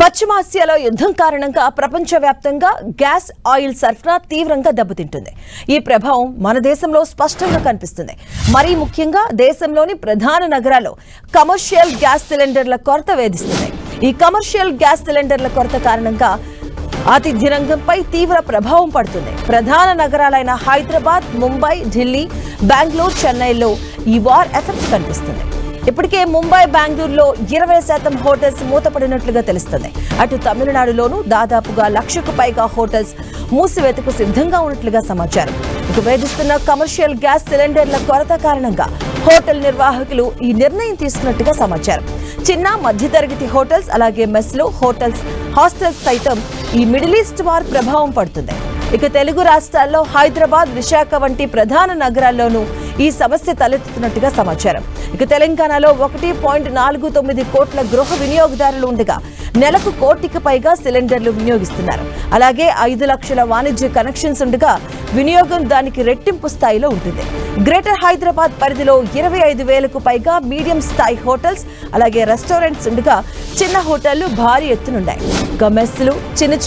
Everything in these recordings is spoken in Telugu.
పశ్చిమాసియాలో యుద్ధం కారణంగా ప్రపంచవ్యాప్తంగా గ్యాస్ ఆయిల్ సరఫరా తీవ్రంగా దెబ్బతింటుంది. ఈ ప్రభావం మన దేశంలో స్పష్టంగా కనిపిస్తుంది. మరీ ముఖ్యంగా దేశంలోని ప్రధాన నగరాల్లో కమర్షియల్ గ్యాస్ సిలిండర్ల కొరత వేధిస్తుంది. ఈ కమర్షియల్ గ్యాస్ సిలిండర్ల కొరత కారణంగా ఆతిథ్య రంగంపై తీవ్ర ప్రభావం పడుతుంది. ప్రధాన నగరాలైన హైదరాబాద్, ముంబై, ఢిల్లీ, బెంగళూరు, చెన్నైలో ఈ వార్ ఎఫెక్ట్ కనిపిస్తుంది. ఇప్పటికే ముంబై, బెంగళూరులో 20% హోటల్స్ మూతపడినట్లుగా తెలుస్తుంది. అటు తమిళనాడులోనూ దాదాపుగా 1,00,000కు పైగా హోటల్స్ మూసివేతకు సిద్ధంగా ఉన్నట్లుగా సమాచారం. ఇక వేధిస్తున్న కమర్షియల్ గ్యాస్ సిలిండర్ల కొరత కారణంగా హోటల్ నిర్వాహకులు ఈ నిర్ణయం తీసుకున్నట్టుగా సమాచారం. చిన్న మధ్యతరగతి హోటల్స్, అలాగే మెస్లు, హాస్టల్స్ సైతం ఈ మిడిల్ ఈస్ట్ వార్ ప్రభావం పడుతుంది. ఇక తెలుగు రాష్ట్రాల్లో హైదరాబాద్, విశాఖ వంటి ప్రధాన నగరాల్లోనూ ఈ సమస్య తలెత్తుతున్నట్టుగా సమాచారం. ఇక తెలంగాణలో 1.49 కోట్ల గృహ వినియోగదారులు ఉండగా నెలకు 1 కోటికి పైగా సిలిండర్లు వినియోగిస్తున్నారు. అలాగే 5 లక్షల వాణిజ్య కనెక్షన్స్ ఉండగా వినియోగం దానికి రెట్టింపు స్థాయిలో ఉంటుంది. గ్రేటర్ హైదరాబాద్ పరిధిలో 25,000కు పైగా మీడియం స్థాయి హోటల్స్, అలాగే రెస్టారెంట్స్ ఉండగా చిన్న హోటళ్లు భారీ ఎత్తునున్నాయి. ఇక మెస్లు,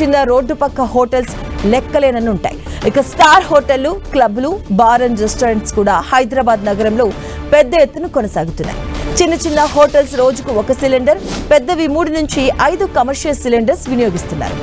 చిన్న రోడ్డు పక్క హోటల్స్ లెక్కలేనని ఉంటాయి. ఇక స్టార్ హోటళ్లు, క్లబ్లు, బార్ అండ్ రెస్టారెంట్స్ కూడా హైదరాబాద్ నగరంలో పెద్ద ఎత్తున కొనసాగుతున్నాయి. చిన్న హోటల్స్ రోజుకు 1 సిలిండర్, పెద్దవి 3 నుంచి 5 కమర్షియల్ సిలిండర్స్ వినియోగిస్తున్నారు.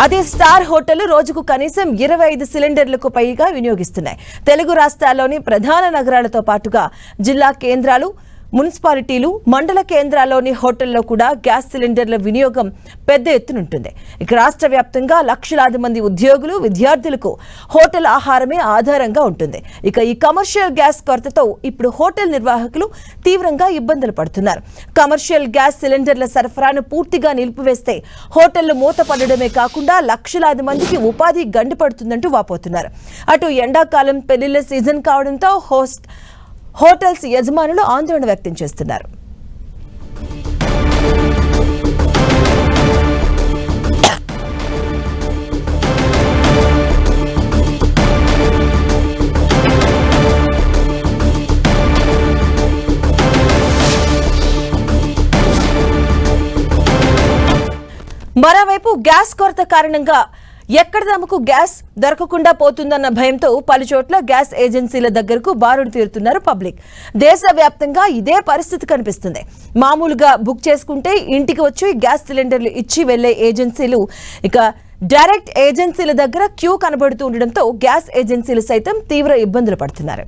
అదే స్టార్ హోటల్ రోజుకు కనీసం 25 సిలిండర్లకు పైగా వినియోగిస్తున్నాయి. తెలుగు రాష్ట్రాల్లోని ప్రధాన నగరాలతో పాటుగా జిల్లా కేంద్రాలు, మున్సిపాలిటీలు, మండల కేంద్రాల్లోని హోటల్లో కూడా గ్యాస్ సిలిండర్ల వినియోగం పెద్ద ఎత్తునుంటుంది. ఇక రాష్ట్ర వ్యాప్తంగా లక్షలాది మంది ఉద్యోగులు, విద్యార్థులకు హోటల్ ఆహారమే ఆధారంగా ఉంటుంది. ఇక ఈ కమర్షియల్ గ్యాస్ కొరతతో ఇప్పుడు హోటల్ నిర్వాహకులు తీవ్రంగా ఇబ్బందులు పడుతున్నారు. కమర్షియల్ గ్యాస్ సిలిండర్ల సరఫరాను పూర్తిగా నిలిపివేస్తే హోటళ్లు మూతపడడమే కాకుండా లక్షలాది మందికి ఉపాధి గండిపడుతుందంటూ వాపోతున్నారు. అటు ఎండాకాలం పెళ్లిళ్ల సీజన్ కావడంతో హోటల్స్ యజమానులు ఆందోళన వ్యక్తం చేస్తున్నారు. మరోవైపు గ్యాస్ కొరత కారణంగా ఎక్కడ తమకు గ్యాస్ దొరకకుండా పోతుందన్న భయంతో పలుచోట్ల గ్యాస్ ఏజెన్సీల దగ్గరకు బారులు తీరుతున్నారు పబ్లిక్. దేశవ్యాప్తంగా ఇదే పరిస్థితి కనిపిస్తుంది. మామూలుగా బుక్ చేసుకుంటే ఇంటికి వచ్చి గ్యాస్ సిలిండర్లు ఇచ్చి వెళ్లే ఏజెన్సీలు ఇక డైరెక్ట్ ఏజెన్సీల దగ్గర క్యూ కనబడుతూ ఉండడంతో గ్యాస్ ఏజెన్సీలు సైతం తీవ్ర ఇబ్బందులు పడుతున్నారు.